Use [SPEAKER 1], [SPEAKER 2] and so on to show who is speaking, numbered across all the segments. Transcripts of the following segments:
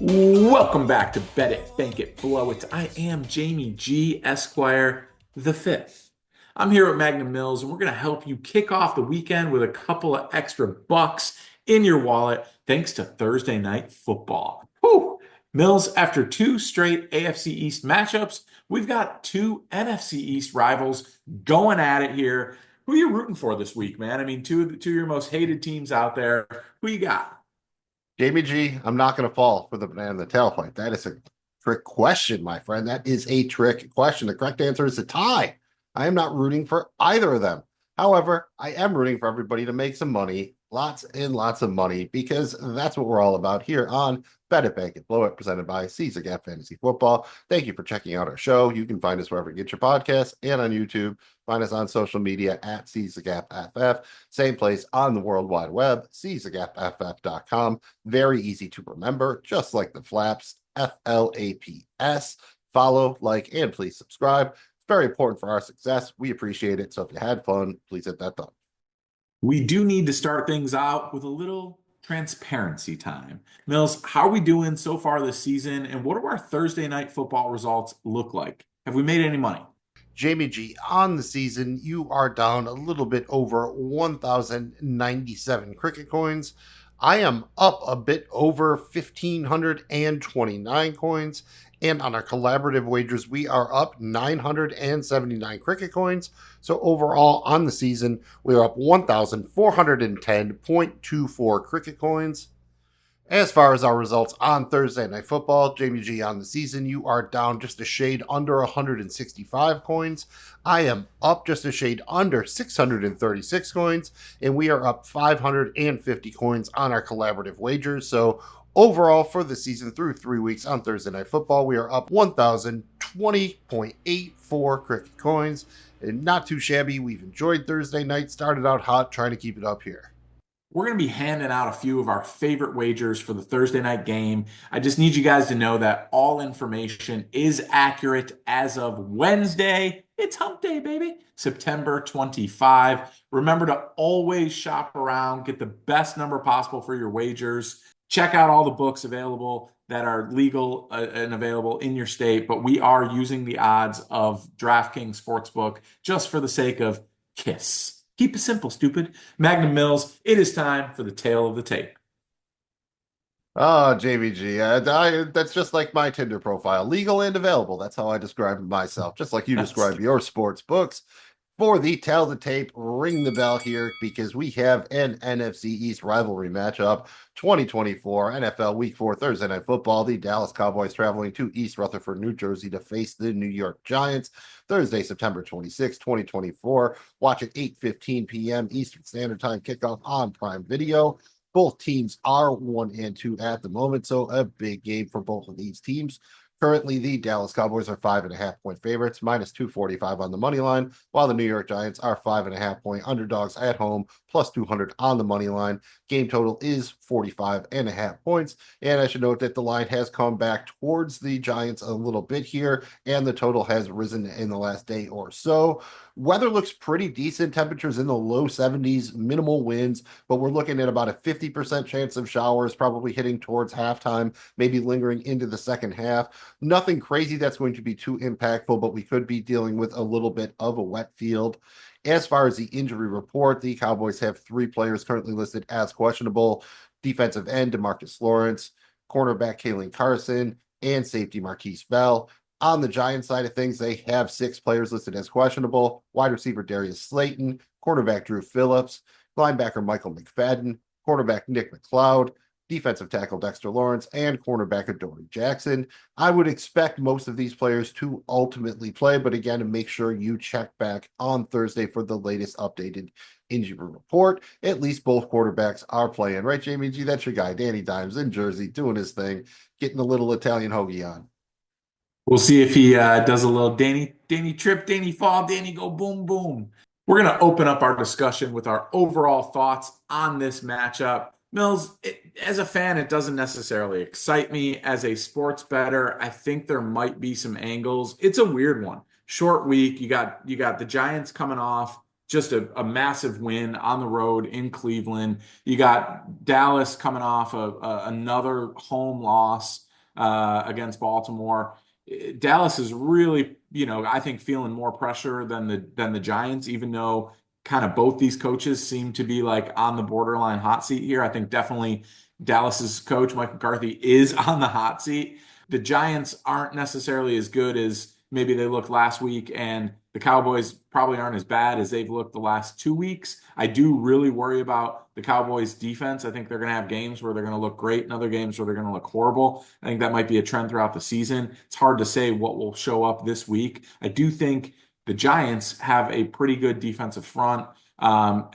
[SPEAKER 1] Welcome back to Bet It, Bank It, Blow It. I am Jamie G. Esquire the fifth. I'm here at Magnum Mills, and we're going to help you kick off the weekend with a couple of extra bucks in your wallet thanks to Thursday Night Football. Whew. Mills, after two straight AFC East matchups, we've got two NFC East rivals going at it here. Who are you rooting for this week, man? I mean, two of your most hated teams out there. Who you got?
[SPEAKER 2] Jamie G, I'm not going to fall for the banana in the tailpipe. That is a trick question, my friend. That is a trick question. The correct answer is a tie. I am not rooting for either of them. However, I am rooting for everybody to make some money, lots and lots of money, because that's what we're all about here on Bet It, Bank It, Blow It, presented by Caesar Gap Fantasy Football. Thank you for checking out our show. You can find us wherever you get your podcasts and on YouTube. Find us on social media at Caesar Gap FF. Same place on the World Wide Web, CaesarGapFF.com. Very easy to remember, just like the flaps, FLAPS. Follow, like, and please subscribe. It's very important for our success. We appreciate it. So if you had fun, please hit that thumb.
[SPEAKER 1] We do need to start things out with a little transparency time. Mills, how are we doing so far this season, and what do our Thursday night football results look like? Have we made any money?
[SPEAKER 2] Jamie G, on the season, you are down a little bit over 1,097 cricket coins. I am up a bit over 1,529 coins. And on our collaborative wagers, we are up 979 cricket coins. So overall, on the season, we are up 1,410.24 cricket coins. As far as our results on Thursday Night Football, Jamie G, on the season, you are down just a shade under 165 coins. I am up just a shade under 636 coins, and we are up 550 coins on our collaborative wagers. So overall, for the season through 3 weeks on Thursday Night Football, we are up 1,020.84 cricket coins. And not too shabby. We've enjoyed Thursday night, started out hot, trying to keep it up here.
[SPEAKER 1] We're going to be handing out a few of our favorite wagers for the Thursday night game. I just need you guys to know that all information is accurate as of Wednesday. It's hump day, baby. September 25. Remember to always shop around, get the best number possible for your wagers. Check out all the books available that are legal and available in your state, but we are using the odds of DraftKings Sportsbook just for the sake of KISS. Keep it simple, stupid. Magnum Mills, it is time for the tale of the tape.
[SPEAKER 2] Oh, JVG, that's just like my Tinder profile, legal and available. That's how I describe myself, just like you
[SPEAKER 1] That's
[SPEAKER 2] describe your sports books. For the tell the tape, ring the bell here because we have an NFC East rivalry matchup, 2024 NFL Week 4 Thursday Night Football. The Dallas Cowboys traveling to East Rutherford, New Jersey to face the New York Giants. Thursday, September 26, 2024. Watch at 8:15 p.m. Eastern Standard Time kickoff on Prime Video. Both teams are 1-2 at the moment, so a big game for both of these teams. Currently, the Dallas Cowboys are 5.5-point favorites, minus 245 on the money line, while the New York Giants are 5.5-point underdogs at home, plus 200 on the money line. Game total is 45.5 points. And I should note that the line has come back towards the Giants a little bit here, and the total has risen in the last day or so. Weather looks pretty decent. Temperatures in the low 70s, minimal winds, but we're looking at about a 50% chance of showers, probably hitting towards halftime, maybe lingering into the second half. Nothing crazy that's going to be too impactful, but we could be dealing with a little bit of a wet field. As far as the injury report, the Cowboys have 3 players currently listed as questionable: defensive end DeMarcus Lawrence, cornerback Kalen Carson, and safety Marquise Bell. On the Giants side of things, they have 6 players listed as questionable: wide receiver Darius Slayton, cornerback Drew Phillips, linebacker Michael McFadden, quarterback Nick McLeod, defensive tackle Dexter Lawrence, and cornerback Adoree Jackson. I would expect most of these players to ultimately play, but again, make sure you check back on Thursday for the latest updated injury report. At least both quarterbacks are playing, right, Jamie G? That's your guy, Danny Dimes in Jersey, doing his thing, getting a little Italian hoagie on.
[SPEAKER 1] We'll see if he does a little Danny trip, Danny fall, Danny go boom, boom. We're going to open up our discussion with our overall thoughts on this matchup. Mills, as a fan, it doesn't necessarily excite me. As a sports bettor, I think there might be some angles. It's a weird one. Short week. You got the Giants coming off just a massive win on the road in Cleveland. You got Dallas coming off another home loss. against Baltimore. Dallas is really, I think feeling more pressure than the Giants, even though kind of both these coaches seem to be like on the borderline hot seat here. I think definitely Dallas's coach, Mike McCarthy, is on the hot seat. The Giants aren't necessarily as good as maybe they looked last week, and the Cowboys probably aren't as bad as they've looked the last 2 weeks. I do really worry about the Cowboys defense. I think they're going to have games where they're going to look great and other games where they're going to look horrible. I think that might be a trend throughout the season. It's hard to say what will show up this week. I do think the Giants have a pretty good defensive front. Um,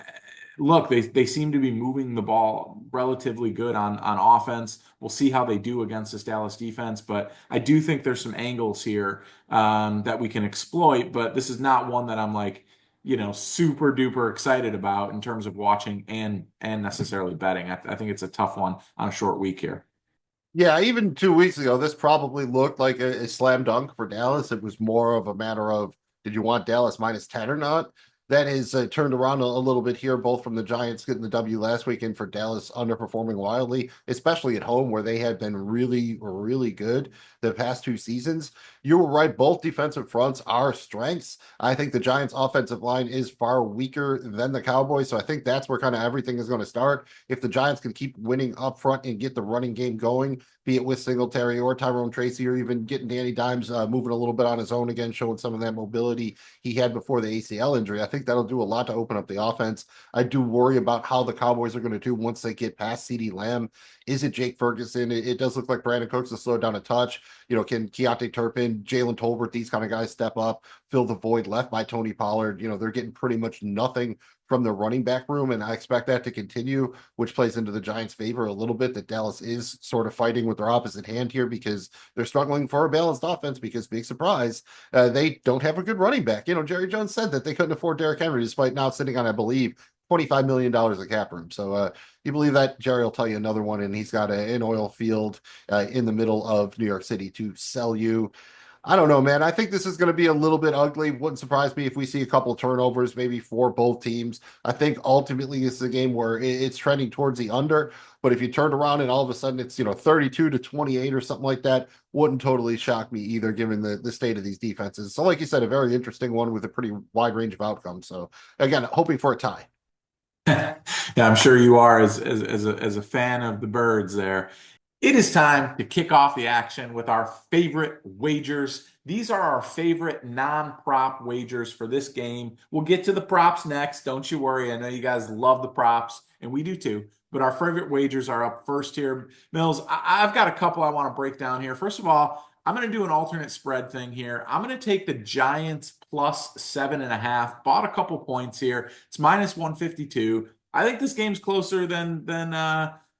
[SPEAKER 1] Look, they seem to be moving the ball relatively good on offense. We'll see how they do against this Dallas defense, but I do think there's some angles here that we can exploit. But this is not one that I'm like, super duper excited about in terms of watching and necessarily betting. I think it's a tough one on a short week here.
[SPEAKER 2] Yeah, even 2 weeks ago, this probably looked like a slam dunk for Dallas. It was more of a matter of did you want Dallas minus 10 or not? That is turned around a little bit here, both from the Giants getting the W last week and for Dallas underperforming wildly, especially at home where they had been really, really good the past 2 seasons. You were right. Both defensive fronts are strengths. I think the Giants' offensive line is far weaker than the Cowboys. So I think that's where kind of everything is going to start. If the Giants can keep winning up front and get the running game going, be it with Singletary or Tyrone Tracy, or even getting Danny Dimes moving a little bit on his own again, showing some of that mobility he had before the ACL injury. I think that'll do a lot to open up the offense. I do worry about how the Cowboys are going to do once they get past CeeDee Lamb. Is it Jake Ferguson? It does look like Brandon Cooks has slowed down a touch. Can Keontae Turpin, Jalen Tolbert, these kind of guys step up, fill the void left by Tony Pollard? They're getting pretty much nothing from the running back room, and I expect that to continue, which plays into the Giants' favor a little bit, that Dallas is sort of fighting with their opposite hand here because they're struggling for a balanced offense because, big surprise, they don't have a good running back. Jerry Jones said that they couldn't afford Derrick Henry despite now sitting on, I believe, $25 million of cap room. So you believe that, Jerry will tell you another one, and he's got an oil field in the middle of New York City to sell you. I don't know, man. I think this is going to be a little bit ugly. Wouldn't surprise me if we see a couple turnovers, maybe for both teams. I think ultimately this is a game where it's trending towards the under. But if you turned around and all of a sudden it's 32-28 or something like that, wouldn't totally shock me either, given the state of these defenses. So, like you said, a very interesting one with a pretty wide range of outcomes. So, again, hoping for a tie.
[SPEAKER 1] Yeah, I'm sure you are as a fan of the birds there. It is time to kick off the action with our favorite wagers. These are our favorite non-prop wagers for this game. We'll get to the props next. Don't you worry. I know you guys love the props, and we do too. But our favorite wagers are up first here. Mills, I've got a couple I want to break down here. First of all, I'm going to do an alternate spread thing here. I'm going to take the Giants plus 7.5. Bought a couple points here. It's minus 152. I think this game's closer than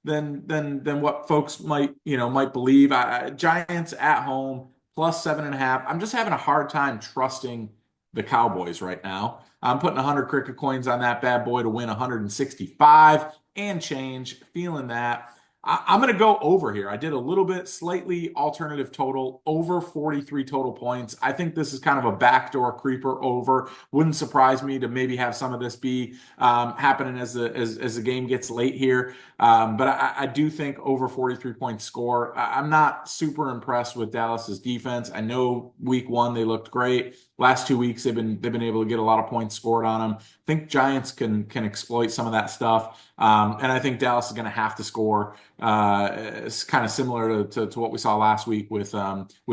[SPEAKER 1] what folks might believe. Giants at home plus 7.5. I'm just having a hard time trusting the Cowboys right now. I'm putting 100 cricket coins on that bad boy to win 165 and change. Feeling that. I'm going to go over here. I did a little bit slightly alternative total, over 43 total points. I think this is kind of a backdoor creeper over. Wouldn't surprise me to maybe have some of this be happening as the game gets late here. But I do think over 43 point score. I'm not super impressed with Dallas's defense. I know week one they looked great. Last 2 weeks they've been able to get a lot of points scored on them. I think Giants can exploit some of that stuff. And I think Dallas is going to have to score. It's kind of similar to what we saw last week with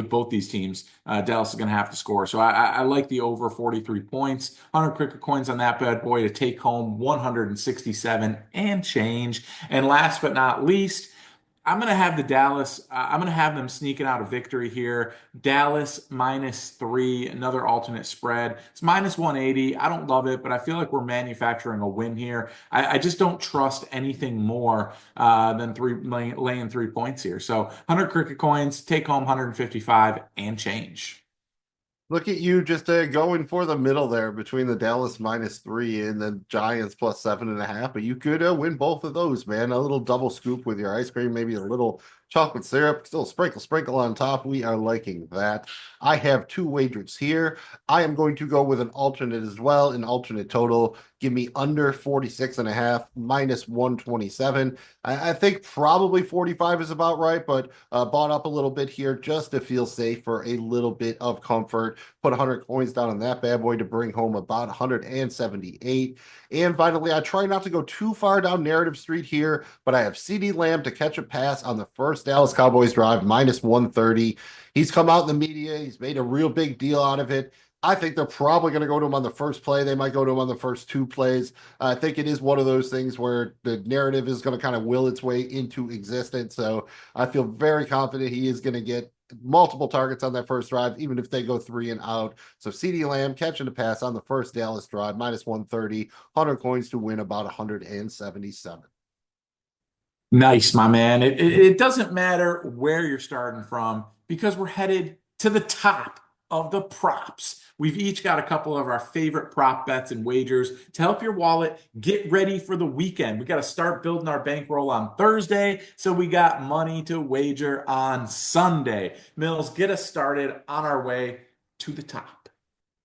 [SPEAKER 1] both these teams. Dallas is going to have to score. So I like the over 43 points. 100 cricket coins on that bad boy to take home 167 and change. And last but not least, I'm going to have I'm going to have them sneaking out a victory here. Dallas -3, another alternate spread. It's minus 180. I don't love it, but I feel like we're manufacturing a win here. I just don't trust anything more than laying 3 points here. So 100 cricket coins, take home 155 and change.
[SPEAKER 2] Look at you just going for the middle there between the Dallas -3 and the Giants plus 7.5. But you could win both of those, man. A little double scoop with your ice cream, maybe a little chocolate syrup, still sprinkle on top. We are liking that. I have two wagers here. I am going to go with an alternate as well, an alternate total. Give me under 46 and a half, minus 127. I think probably 45 is about right, but bought up a little bit here just to feel safe for a little bit of comfort. Put 100 coins down on that bad boy to bring home about 178. And finally, I try not to go too far down narrative street here, but I have CD Lamb to catch a pass on the first Dallas Cowboys drive, minus 130. He's come out in the media. He's made a real big deal out of it. I think they're probably going to go to him on the first play. They might go to him on the first two plays. I think it is one of those things where the narrative is going to kind of will its way into existence. So I feel very confident he is going to get multiple targets on that first drive, even if they go 3-and-out. So CD Lamb catching a pass on the first Dallas drive, minus 130, 100 coins to win about 177.
[SPEAKER 1] Nice, my man. It doesn't matter where you're starting from because we're headed to the top of the props. We've each got a couple of our favorite prop bets and wagers to help your wallet get ready for the weekend. We got to start building our bankroll on Thursday, so we got money to wager on Sunday. Mills, get us started on our way to the top.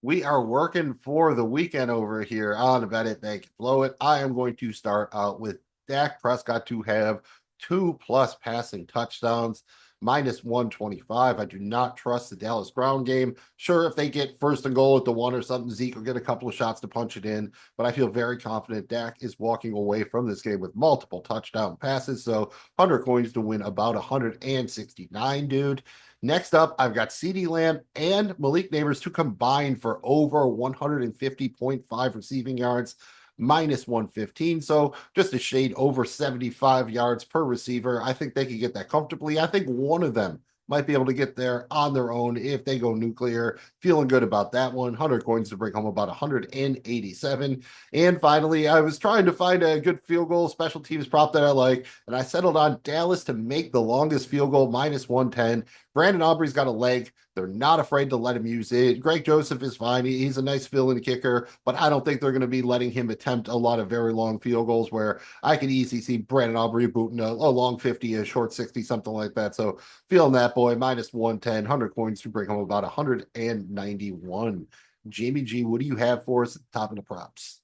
[SPEAKER 2] We are working for the weekend over here on Bet It, Bank It, Blow It. I am going to start out with Dak Prescott to have 2+ passing touchdowns, minus 125. I do not trust the Dallas ground game. Sure, if they get first and goal at the 1 or something, Zeke will get a couple of shots to punch it in, but I feel very confident Dak is walking away from this game with multiple touchdown passes. So 100 coins to win about 169, dude. Next up, I've got CeeDee Lamb and Malik Nabers to combine for over 150.5 receiving yards, minus 115. So just a shade over 75 yards per receiver. I think they could get that comfortably. I think one of them might be able to get there on their own if they go nuclear. Feeling good about that one. 100 coins to bring home about 187. And finally, I was trying to find a good field goal special teams prop that I like, and I settled on Dallas to make the longest field goal, minus 110. Brandon Aubrey's got a leg. They're not afraid to let him use it. Greg Joseph is fine. He's a nice fill-in kicker, but I don't think they're going to be letting him attempt a lot of very long field goals where I could easily see Brandon Aubrey booting a long 50, a short 60, something like that. So feeling that boy, minus 110, 100 coins to bring home about 191. Jamie G, what do you have for us at the top of the props?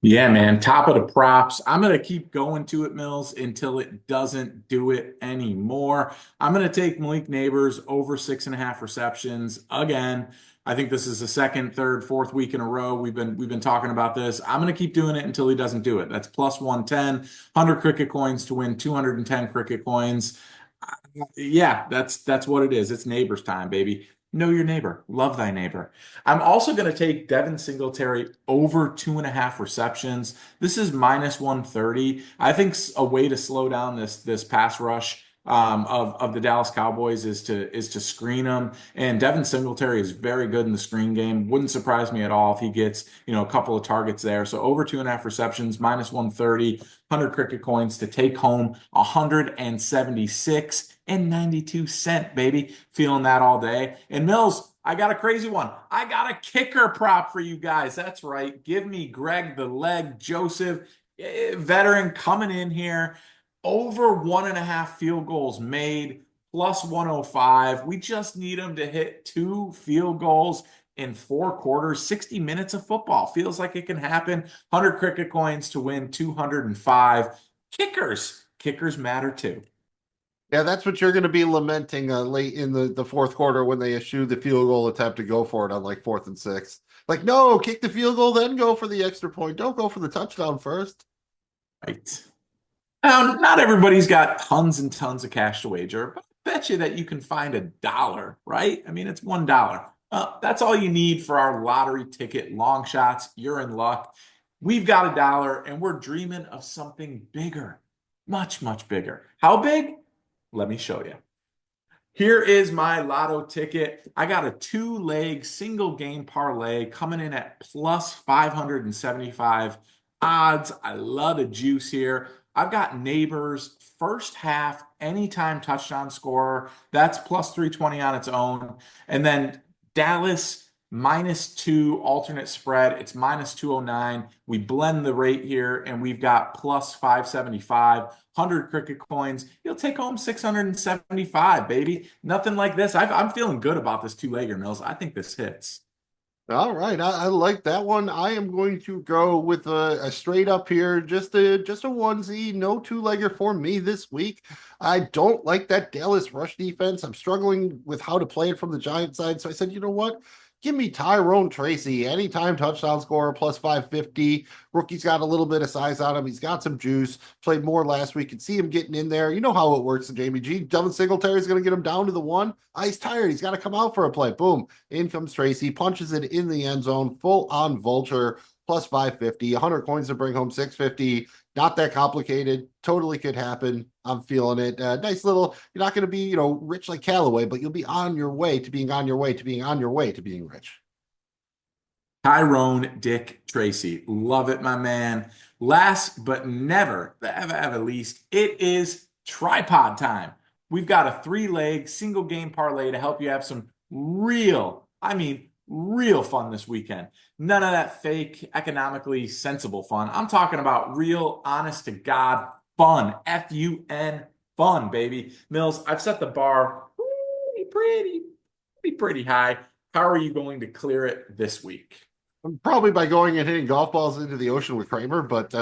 [SPEAKER 1] Yeah, man. Top of the props. I'm going to keep going to it, Mills, until it doesn't do it anymore. I'm going to take Malik Nabers over 6.5 receptions again. I think this is the second, third, fourth week in a row. We've been talking about this. I'm going to keep doing it until he doesn't do it. That's plus 110, 100 cricket coins to win 210 cricket coins. Yeah, that's what it is. It's neighbors time, baby. Know your neighbor. Love thy neighbor. I'm also going to take Devin Singletary over 2.5 receptions. This is minus 130. I think a way to slow down this pass rush of the Dallas Cowboys is to screen them. And Devin Singletary is very good in the screen game. Wouldn't surprise me at all if he gets a couple of targets there. So over 2.5 receptions, minus 130, 100 cricket coins to take home 176 and 92 cent, baby. Feeling that all day. And Mills, I got a crazy one. I got a kicker prop for you guys. That's right. Give me Greg the Leg Joseph, veteran coming in here. Over 1.5 field goals made, plus 105. We just need him to hit 2 field goals in 4 quarters, 60 minutes of football. Feels like it can happen. 100 cricket coins to win 205. Kickers matter too.
[SPEAKER 2] Yeah, that's what you're going to be lamenting late in the fourth quarter when they eschew the field goal attempt to go for it on like 4th and 6. Like, no, kick the field goal, then go for the extra point. Don't go for the touchdown first.
[SPEAKER 1] Right. Now, not everybody's got tons and tons of cash to wager, but I bet you that you can find $1, right? I mean, it's $1. That's all you need for our lottery ticket, Longshots. You're in luck. We've got $1 and we're dreaming of something bigger, much, much bigger. How big? Let me show you. Here is my lotto ticket. I got a 2-leg single game parlay coming in at plus 575 odds. I love the juice here. I've got Neighbors first half anytime touchdown scorer. That's plus 320 on its own. And then Dallas -2 alternate spread. It's -209. We blend the rate here and we've got +575. 100 cricket coins. You'll take home 675, baby. Nothing like this. I'm feeling good about this two-legger, Mills. I think this hits.
[SPEAKER 2] All right, I like that one. I am going to go with a straight up here, just a onesie, no two-legger for me this week. I don't like that Dallas rush defense. I'm struggling with how to play it from the Giant side, so I said, you know what? Give me Tyrone Tracy, anytime touchdown scorer, +550. Rookie's got a little bit of size on him. He's got some juice. Played more last week. Could see him getting in there. You know how it works, Jamie G. Devin Singletary's going to get him down to the one. He's tired. He's got to come out for a play. Boom. In comes Tracy. Punches it in the end zone. Full on vulture. +550. 100 coins to bring home 650. Not that complicated. Totally could happen. I'm feeling it. Nice little, you're not going to be, rich like Callaway, but you'll be on your way to being on your way to being on your way to being rich.
[SPEAKER 1] Tyrone Dick Tracy. Love it, my man. Last but never, ever least, it is tripod time. We've got a three-leg single game parlay to help you have some real, real fun this weekend. None of that fake, economically sensible fun. I'm talking about real, honest to God fun. F-U-N, fun, baby. Mills, I've set the bar pretty high. How are you going to clear it this week?
[SPEAKER 2] Probably by going and hitting golf balls into the ocean with Kramer. But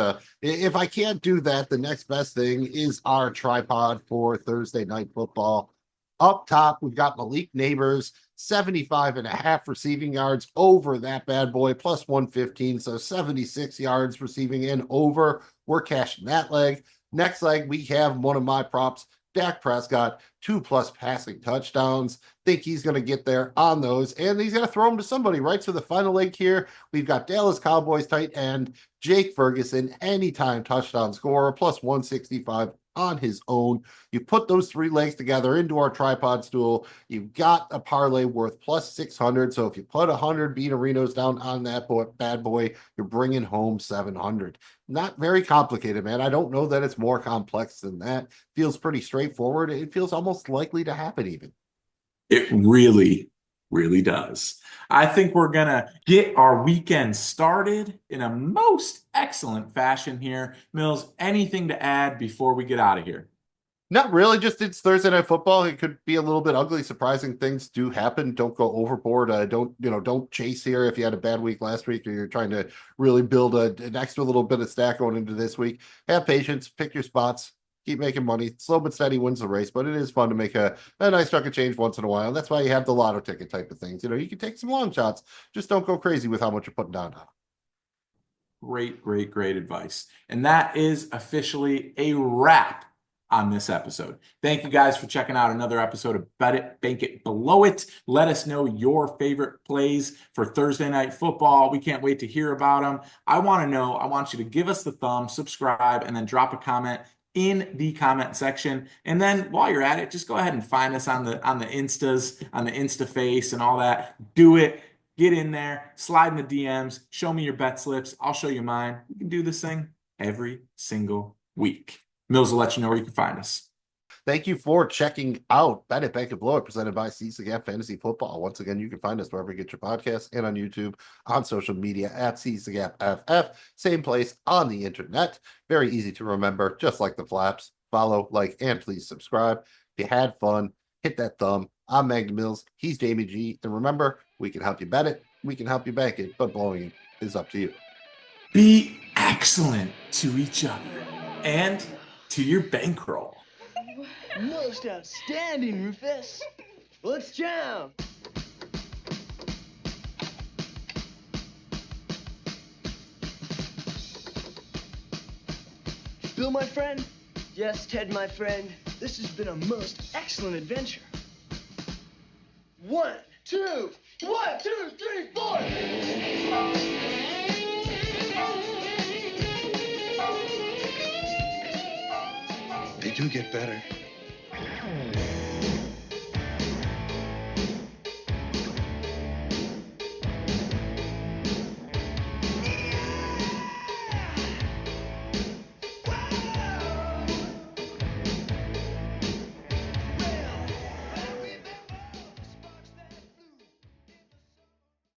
[SPEAKER 2] if I can't do that, the next best thing is our tripod for Thursday night football. Up top, we've got Malik Neighbors, 75.5 receiving yards over that bad boy, +115. So 76 yards receiving and over. We're cashing that leg. Next leg, we have one of my props, Dak Prescott, 2+ passing touchdowns. Think he's going to get there on those, and he's going to throw them to somebody, right? So the final leg here, we've got Dallas Cowboys tight end Jake Ferguson, anytime touchdown scorer, +165 on his own. You put those three legs together into our tripod stool, you've got a parlay worth +600. So if you put 100 Beanerinos down on that bad boy, you're bringing home 700. Not very complicated, man. I don't know that it's more complex than that. Feels pretty straightforward. It feels almost likely to happen even.
[SPEAKER 1] It really does. I think we're going to get our weekend started in a most excellent fashion here. Mills, anything to add before we get out of here?
[SPEAKER 2] Not really, just it's Thursday night football. It could be a little bit ugly. Surprising things do happen. Don't go overboard. Don't chase here if you had a bad week last week or you're trying to really build an extra little bit of stack going into this week. Have patience, pick your spots, keep making money. Slow but steady wins the race, but it is fun to make a nice chunk of change once in a while. That's why you have the lotto ticket type of things. You can take some long shots. Just don't go crazy with how much you're putting down.
[SPEAKER 1] Great advice. And that is officially a wrap on this episode. Thank you guys for checking out another episode of Bet It, Bank It, Below It. Let us know your favorite plays for Thursday night football. We can't wait to hear about them. I want you to give us the thumb, subscribe, and then drop a comment in the comment section. And then while you're at it, just go ahead and find us on the Instas, on the Insta face and all that. Do it. Get in there, slide in the DMs, show me your bet slips. I'll show you mine. We can do this thing every single week. Mills will let you know where you can find us.
[SPEAKER 2] Thank you for checking out Bet It, Bank It, Blow It, presented by CSGAP Fantasy Football. Once again, you can find us wherever you get your podcasts and on YouTube, on social media at CSGAP FF. Same place on the internet. Very easy to remember, just like the flaps. Follow, like, and please subscribe. If you had fun, hit that thumb. I'm Magnum Mills. He's Jamie G. And remember, we can help you bet it, we can help you bank it, but blowing it is up to you.
[SPEAKER 1] Be excellent to each other and to your bankroll.
[SPEAKER 3] Most outstanding, Rufus. Let's jam. Bill, my friend. Yes, Ted, my friend. This has been a most excellent adventure. 1, 2, 1, 2, 3, 4.
[SPEAKER 4] They do get better.